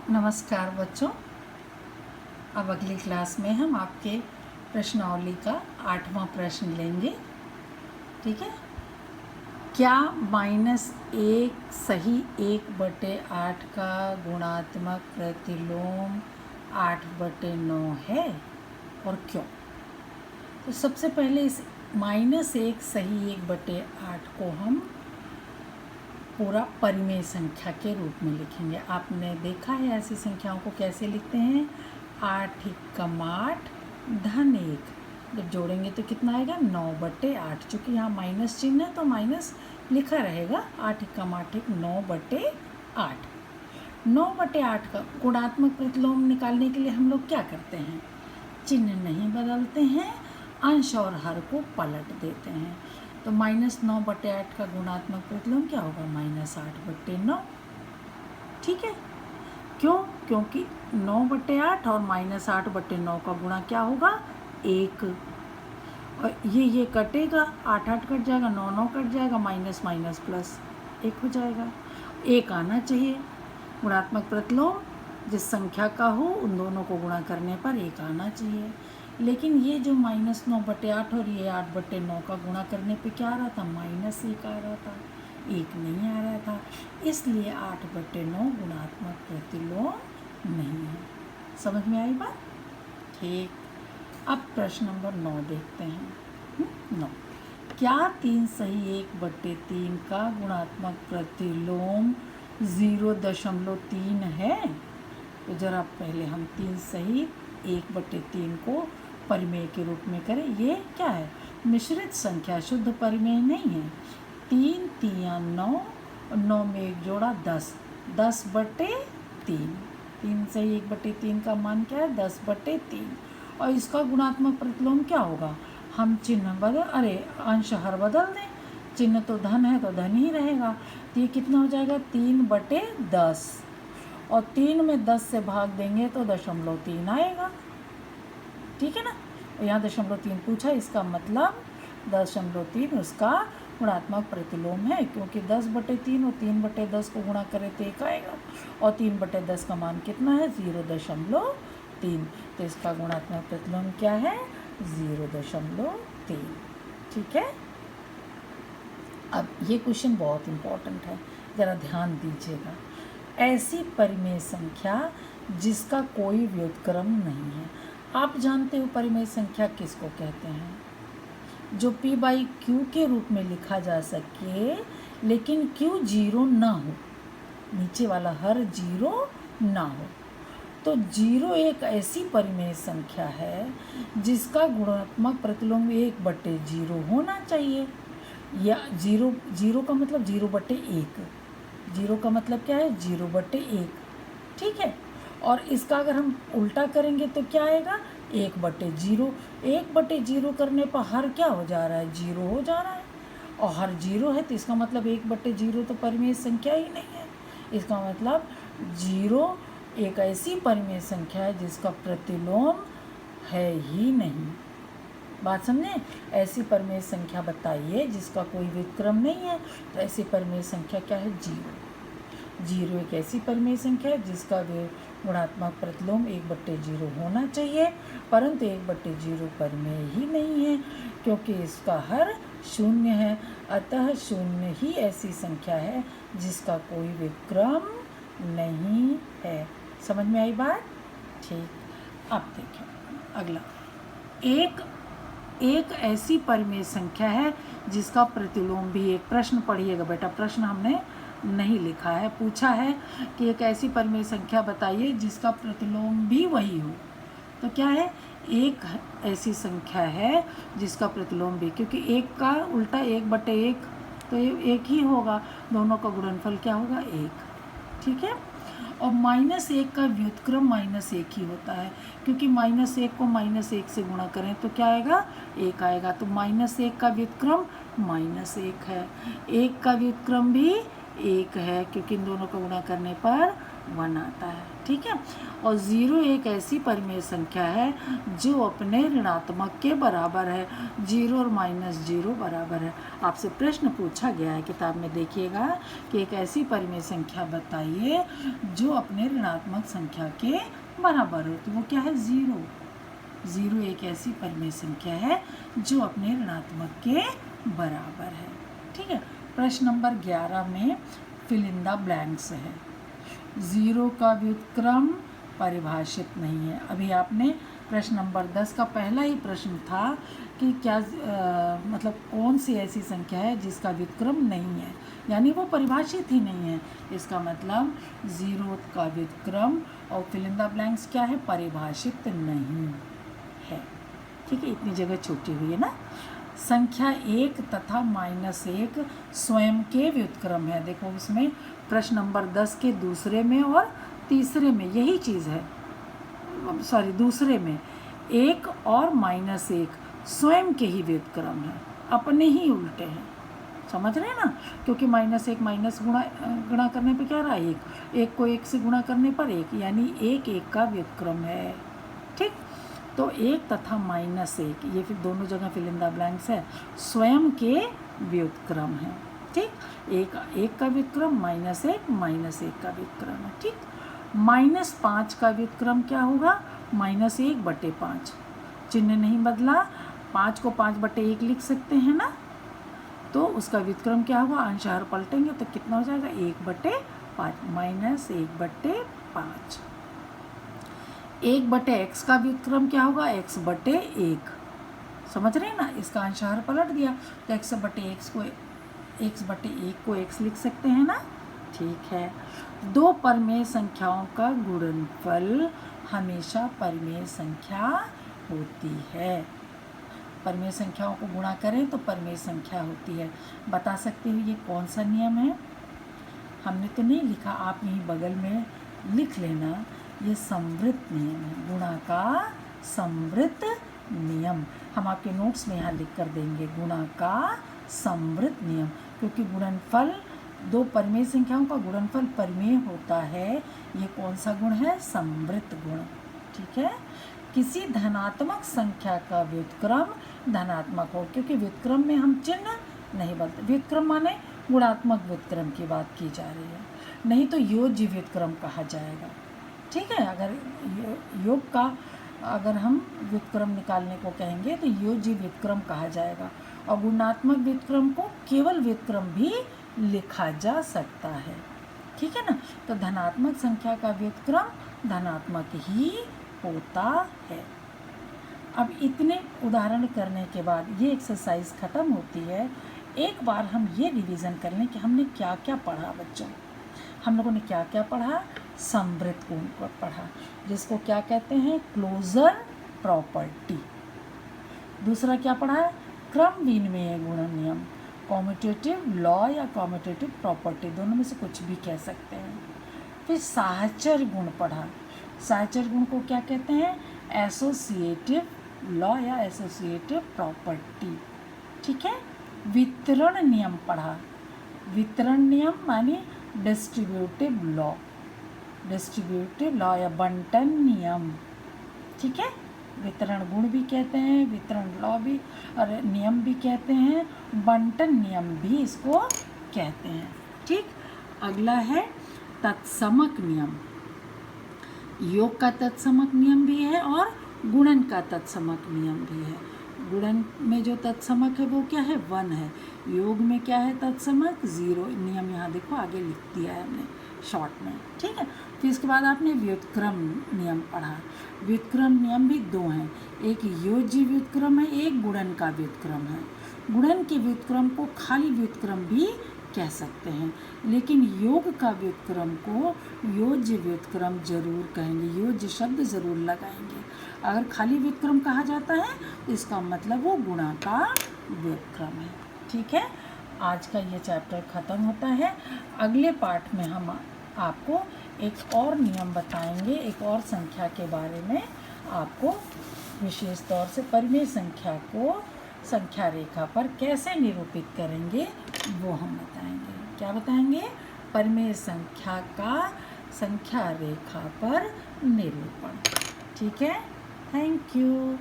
नमस्कार बच्चों। अब अगली क्लास में हम आपके प्रश्नावली का 8वां प्रश्न लेंगे। ठीक है। क्या -1 सही 1/8 का गुणात्मक प्रतिलोम 8/9 है और क्यों? तो सबसे पहले इस -1 सही 1/8 को हम पूरा परिमेय संख्या के रूप में लिखेंगे। आपने देखा है ऐसी संख्याओं को कैसे लिखते हैं? 8 × 8 धन 1, जब जोड़ेंगे तो कितना आएगा? 9/8। चूँकि यहाँ माइनस चिन्ह है तो माइनस लिखा रहेगा। 8 × 8 9/8। 9/8 का गुणात्मक प्रतिलोम निकालने के लिए हम लोग क्या करते हैं? चिन्ह नहीं बदलते हैं, अंश और हर को पलट देते हैं। तो -9/8 का गुणात्मक प्रतिलोम क्या होगा? -8/9। ठीक है। क्यों? क्योंकि 9/8 और -8/9 का गुणा क्या होगा? 1। और ये कटेगा, 8 कट जाएगा, 9 कट जाएगा, माइनस माइनस प्लस 1 हो जाएगा। 1 आना चाहिए। गुणात्मक प्रतिलोम जिस संख्या का हो उन दोनों को गुणा करने पर 1 आना चाहिए। लेकिन ये जो -9/8 और ये 8/9 का गुणा करने पे क्या आ रहा था? -1 आ रहा था, 1 नहीं आ रहा था। इसलिए 8/9 गुणात्मक प्रतिलोम नहीं है। समझ में आई बात? ठीक। अब प्रश्न नंबर 9 देखते हैं। 9, क्या 3 सही 1/3 का गुणात्मक प्रतिलोम 0.3 है? तो जरा पहले हम 3 सही 1/3 को परिमेय के रूप में करें। ये क्या है? मिश्रित संख्या, शुद्ध परिमेय नहीं है। 3 × 3 = 9 और 9 में 1 जोड़ा 10, 10/3। 3 सही 1/3 का मान क्या है? 10/3। और इसका गुणात्मक प्रतिलोम क्या होगा? हम चिन्ह अंश हर बदल दें। चिन्ह तो धन है तो धन ही रहेगा। तो ये कितना हो जाएगा? 3/10। और 3 में 10 से भाग देंगे तो 0.3 आएगा। ठीक है ना? यहाँ 0.3 पूछा, इसका मतलब 0.3 उसका गुणात्मक प्रतिलोम है, क्योंकि 10/3 और 3/10 को गुणा करें तो 1 आएगा। और 3/10 का मान कितना है? 0.3। तो इसका गुणात्मक प्रतिलोम क्या है? 0.3। ठीक है। अब ये क्वेश्चन बहुत इम्पोर्टेंट है, ज़रा ध्यान दीजिएगा। ऐसी परिमेय संख्या जिसका कोई व्युत्क्रम नहीं है। आप जानते हो परिमेय संख्या किसको कहते हैं? जो p/q के रूप में लिखा जा सके, लेकिन q 0 ना हो, नीचे वाला हर 0 ना हो। तो 0 एक ऐसी परिमेय संख्या है जिसका गुणात्मक प्रतिलोम 1/0 होना चाहिए। या 0 का मतलब 0/1। 0 का मतलब क्या है? 0/1। ठीक है। और इसका अगर हम उल्टा करेंगे तो क्या आएगा? 1/0। 1/0 करने पर हर क्या हो जा रहा है? 0 हो जा रहा है। और हर 0 है तो इसका मतलब 1/0 तो परिमेय संख्या ही नहीं है। इसका मतलब 0 एक ऐसी परिमेय संख्या है जिसका प्रतिलोम है ही नहीं। बात समझे? ऐसी परिमेय संख्या बताइए जिसका कोई व्युत्क्रम नहीं है। तो ऐसी परिमेय संख्या क्या है? 0। 0 एक ऐसी परिमेय संख्या है जिसका गुणात्मक प्रतिलोम 1/0 होना चाहिए, परंतु 1/0 परिमेय ही नहीं है, क्योंकि इसका हर 0 है। अतः 0 ही ऐसी संख्या है जिसका कोई व्युत्क्रम नहीं है। समझ में आई बात? ठीक। अब देखिए अगला। एक ऐसी परिमेय संख्या है जिसका प्रतिलोम भी एक। प्रश्न पढ़िएगा बेटा, प्रश्न हमने नहीं लिखा है, पूछा है कि एक ऐसी परिमेय संख्या बताइए जिसका प्रतिलोम भी वही हो। तो क्या है? एक ऐसी संख्या है जिसका प्रतिलोम भी, क्योंकि 1 का उल्टा 1/1, तो ये 1 ही होगा। दोनों का गुणनफल क्या होगा? 1। ठीक है। और -1 का व्युत्क्रम -1 ही होता है, क्योंकि -1 को -1 से गुणा करें तो क्या आएगा? 1 आएगा। तो -1 का व्युत्क्रम -1 है, 1 का व्युत्क्रम भी 1 है, क्योंकि इन दोनों को गुणा करने पर 1 आता है। ठीक है, और 0 एक ऐसी परिमेय संख्या है जो अपने ऋणात्मक के बराबर है। 0 और -0 बराबर है। आपसे प्रश्न पूछा गया है किताब में, देखिएगा कि एक ऐसी परिमेय संख्या बताइए जो अपने ऋणात्मक संख्या के बराबर हो, तो वो क्या है? 0। 0 एक ऐसी परिमेय संख्या है जो अपने ऋणात्मक के बराबर है। ठीक है, प्रश्न नंबर 11 में फिल इन द ब्लैंक्स है। 0 का व्युत्क्रम परिभाषित नहीं है। अभी आपने प्रश्न नंबर 10 का पहला ही प्रश्न था कि क्या मतलब कौन सी ऐसी संख्या है जिसका व्युत्क्रम नहीं है, यानी वो परिभाषित ही नहीं है। इसका मतलब 0 का व्युत्क्रम और फिल इन द ब्लैंक्स क्या है? परिभाषित नहीं है। ठीक है, इतनी जगह छूटी हुई है ना। संख्या 1 तथा -1 स्वयं के व्युत्क्रम है। देखो इसमें प्रश्न नंबर 10 के दूसरे में और तीसरे में यही चीज़ है, सॉरी दूसरे में 1 और -1 स्वयं के ही व्युत्क्रम है, अपने ही उल्टे हैं। समझ रहे हैं ना, क्योंकि -1 माइनस गुणा करने पे क्या रहा? 1 को 1 से गुणा करने पर 1, यानी 1 1 का व्युत्क्रम है। ठीक, तो 1 तथा -1 ये फिर दोनों जगह फिल इन द ब्लैंक्स है, स्वयं के व्युत्क्रम है। ठीक, 1 का व्युत्क्रम, -1 का व्युत्क्रम है। ठीक, -5 का व्युत्क्रम क्या होगा? -1/5, चिन्ह नहीं बदला, 5 को 5/1 लिख सकते हैं ना, तो उसका व्युत्क्रम क्या होगा? अंशहार पलटेंगे तो कितना हो जाएगा? 1/5, -1/5। 1/x का व्युत्क्रम क्या होगा? x/1। समझ रहे हैं ना, इसका अंशहार पलट दिया तो x/1 को x लिख सकते हैं ना। ठीक है, दो परिमेय संख्याओं का गुणनफल हमेशा परिमेय संख्या होती है। परिमेय संख्याओं को गुणा करें तो परिमेय संख्या होती है। बता सकते हो ये कौन सा नियम है? हमने तो नहीं लिखा, आप यहीं बगल में लिख लेना। ये संवृत्त नियम है, गुणा का संवृत्त नियम। हम आपके नोट्स में यहाँ लिख कर देंगे, गुणा का संवृत्त नियम, क्योंकि गुणनफल दो परिमेय संख्याओं का गुणनफल परिमेय होता है। ये कौन सा गुण है? संवृत्त गुण। ठीक है, किसी धनात्मक संख्या का व्युत्क्रम धनात्मक हो, क्योंकि व्युत्क्रम में हम चिन्ह नहीं बदलते। व्युत्क्रम माने गुणात्मक व्युत्क्रम की बात की जा रही है, नहीं तो योज्य व्युत्क्रम कहा जाएगा। ठीक है, अगर योग का अगर हम व्युत्क्रम निकालने को कहेंगे तो योज्य व्युत्क्रम कहा जाएगा, और गुणात्मक व्युत्क्रम को केवल व्युत्क्रम भी लिखा जा सकता है। ठीक है ना, तो धनात्मक संख्या का व्युत्क्रम धनात्मक ही होता है। अब इतने उदाहरण करने के बाद ये एक्सरसाइज ख़त्म होती है। एक बार हम ये रिवीजन कर लें कि हमने क्या क्या पढ़ा बच्चों। हम लोगों ने क्या क्या पढ़ा? संवृत्त गुण को पढ़ा, जिसको क्या कहते हैं? Closure property. दूसरा क्या पढ़ा है? क्रम विनिमेय गुण नियम, कॉम्यूटेटिव लॉ या कॉम्यूटेटिव प्रॉपर्टी, दोनों में से कुछ भी कह सकते हैं। फिर साहचर्य गुण पढ़ा। साहचर्य गुण को क्या कहते हैं? एसोसिएटिव लॉ या एसोसिएटिव प्रॉपर्टी। ठीक है, वितरण नियम पढ़ा। वितरण नियम माने डिस्ट्रीब्यूटिव लॉ या बंटन नियम। ठीक है, वितरण गुण भी कहते हैं, वितरण लॉ भी और नियम भी कहते हैं, बंटन नियम भी इसको कहते हैं। ठीक, अगला है तत्समक नियम। योग का तत्समक नियम भी है और गुणन का तत्समक नियम भी है। गुणन में जो तत्समक है वो क्या है? 1 है। योग में क्या है तत्समक? 0। नियम यहाँ देखो आगे लिख दिया है हमने शॉर्ट में। ठीक है, फिर इसके बाद आपने व्युत्क्रम नियम पढ़ा। व्युत्क्रम नियम भी 2 हैं, एक योज्य व्युत्क्रम है, एक गुणन का व्युत्क्रम है। गुणन के व्युत्क्रम को खाली व्युत्क्रम भी कह सकते हैं, लेकिन योग का व्युत्क्रम को योज्य व्युत्क्रम जरूर कहेंगे, योज्य शब्द जरूर लगाएंगे। अगर खाली व्युत्क्रम कहा जाता है तो इसका मतलब वो गुणा का व्युत्क्रम है। ठीक है, आज का ये चैप्टर ख़त्म होता है। अगले पार्ट में हम आपको एक और नियम बताएंगे, एक और संख्या के बारे में आपको विशेष तौर से परिमेय संख्या को संख्या रेखा पर कैसे निरूपित करेंगे वो हम बताएंगे। क्या बताएंगे? परिमेय संख्या का संख्या रेखा पर निरूपण। ठीक है, थैंक यू।